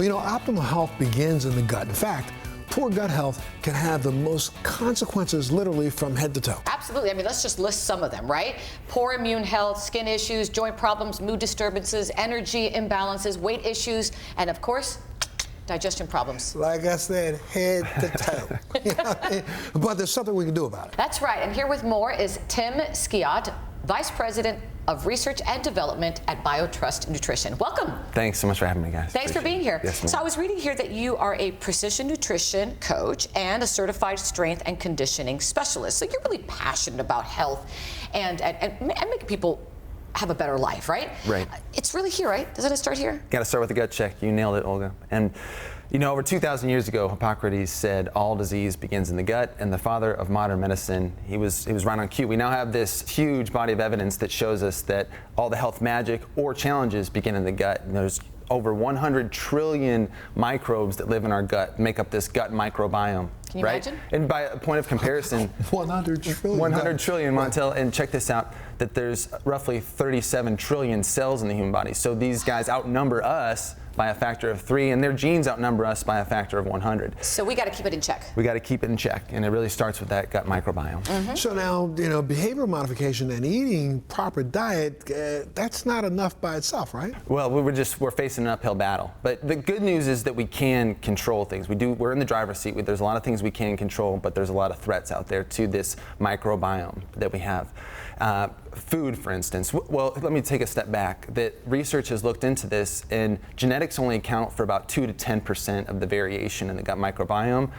Well, you know, optimal health begins in the gut. In fact, poor gut health can have the most consequences literally from head to toe. Absolutely. I mean, let's just list some of them, right? Poor immune health, skin issues, joint problems, mood disturbances, energy imbalances, weight issues, and of course, digestion problems. Like I said, head to toe. You know what I mean? But there's something we can do about it. That's right. And here with more is Tim Skiot, Vice President of Research and Development at BioTRUST Nutrition. Welcome. Thanks so much for having me, guys. Thanks for being here. Yes, so I was reading here that you are a precision nutrition coach and a certified strength and conditioning specialist. So you're really passionate about health and making people have a better life, right? Right. It's really here, right? Doesn't it start here? Got to start with the gut check. You nailed it, Olga. And you know, over 2,000 years ago, Hippocrates said all disease begins in the gut, and the father of modern medicine, he was right on cue. We now have this huge body of evidence that shows us that all the health magic or challenges begin in the gut. And there's over 100 trillion microbes that live in our gut, make up this gut microbiome. Can you imagine? And by a point of comparison, 100 trillion. 100 trillion, Montel, and check this out, that there's roughly 37 trillion cells in the human body. So these guys outnumber us by a factor of 3, and their genes outnumber us by a factor of 100. So we got to keep it in check. We got to keep it in check, and it really starts with that gut microbiome. Mm-hmm. So now, you know, behavioral modification and eating proper diet, that's not enough by itself, right? Well, we're facing an uphill battle. But the good news is that we can control things. We're in the driver's seat. There's a lot of things we can control, but there's a lot of threats out there to this microbiome that we have. Food, for instance. Well, let me take a step back. That research has looked into this, and genetics only account for about 2 to 10% of the variation in the gut microbiome.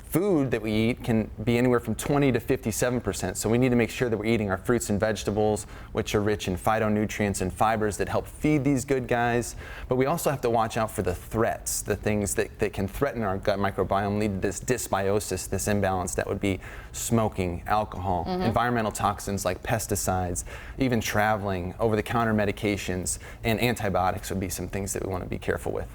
Food that we eat can be anywhere from 20 to 57%. So we need to make sure that we're eating our fruits and vegetables, which are rich in phytonutrients and fibers that help feed these good guys. But we also have to watch out for the threats, the things that can threaten our gut microbiome, lead to this dysbiosis, this imbalance. That would be smoking, alcohol, environmental toxins like pesticides, even traveling, over-the-counter medications, and antibiotics would be some things that we want to be careful with.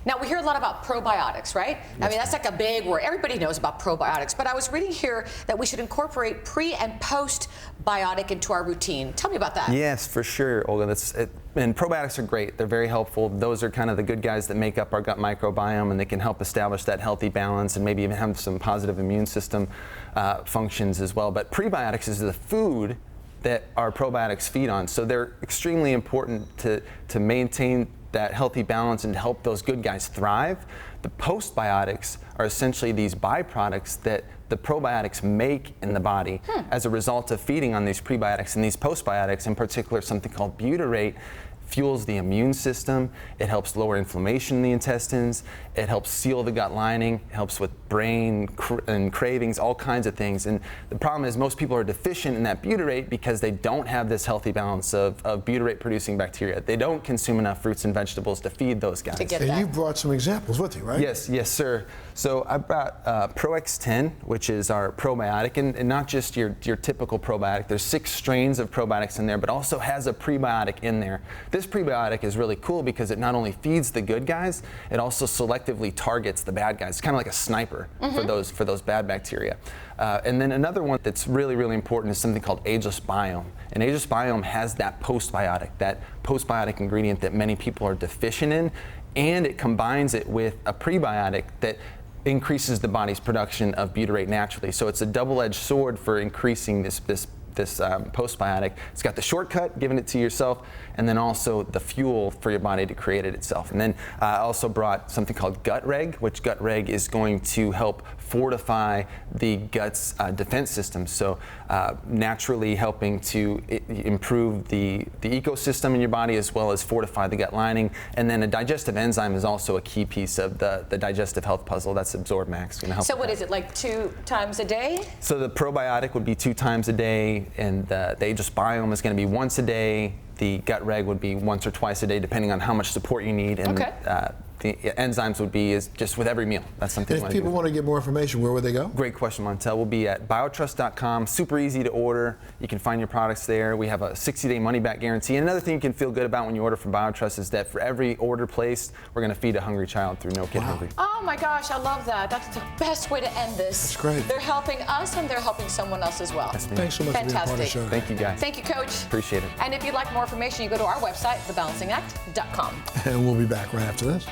Now, we hear a lot about probiotics, right? I mean, that's like a big word. Everybody knows about probiotics, but I was reading here that we should incorporate pre- and post-biotic into our routine. Tell me about that. Yes, for sure, Olga. And probiotics are great. They're very helpful. Those are kind of the good guys that make up our gut microbiome, and they can help establish that healthy balance and maybe even have some positive immune system functions as well. But prebiotics is the food that our probiotics feed on. So they're extremely important to maintain that healthy balance and to help those good guys thrive. The postbiotics are essentially these byproducts that the probiotics make in the body as a result of feeding on these prebiotics. And these postbiotics, in particular something called butyrate, fuels the immune system. It helps lower inflammation in the intestines. It helps seal the gut lining. It helps with brain and cravings, all kinds of things. And the problem is most people are deficient in that butyrate because they don't have this healthy balance of butyrate-producing bacteria. They don't consume enough fruits and vegetables to feed those guys. And you brought some examples with you, right? Yes, sir. So I brought ProX10, which is our probiotic, and not just your typical probiotic. There's 6 strains of probiotics in there, but also has a prebiotic in there. This prebiotic is really cool because it not only feeds the good guys, it also selectively targets the bad guys. It's kind of like a sniper for those bad bacteria. And then another one that's really, really important is something called Ageless Biome. And Ageless Biome has that postbiotic ingredient that many people are deficient in, and it combines it with a prebiotic that increases the body's production of butyrate naturally. So it's a double-edged sword for increasing this postbiotic. It's got the shortcut, giving it to yourself, and then also the fuel for your body to create it itself. And then I also brought something called Gut Reg, which Gut Reg is going to help fortify the gut's defense system. So naturally helping to improve the ecosystem in your body as well as fortify the gut lining. And then a digestive enzyme is also a key piece of the digestive health puzzle. That's AbsorbMax. Gonna help. So what is it, like 2 times a day? So the probiotic would be 2 times a day, and the Ageless Biome is going to be once a day. The Gut Reg would be once or twice a day, depending on how much support you need. And the enzymes would be just with every meal. That's something. If people want to get more information, where would they go? Great question, Montel. We'll be at biotrust.com. Super easy to order. You can find your products there. We have a 60-day money-back guarantee. And another thing you can feel good about when you order from BioTrust is that for every order placed, we're going to feed a hungry child through No Kid Hungry. Oh my gosh, I love that. That's the best way to end this. That's great. They're helping us and they're helping someone else as well. Thanks so much for being part of the show. Thank you, guys. Thank you, Coach. Appreciate it. And if you'd like more information, you go to our website, thebalancingact.com. And we'll be back right after this.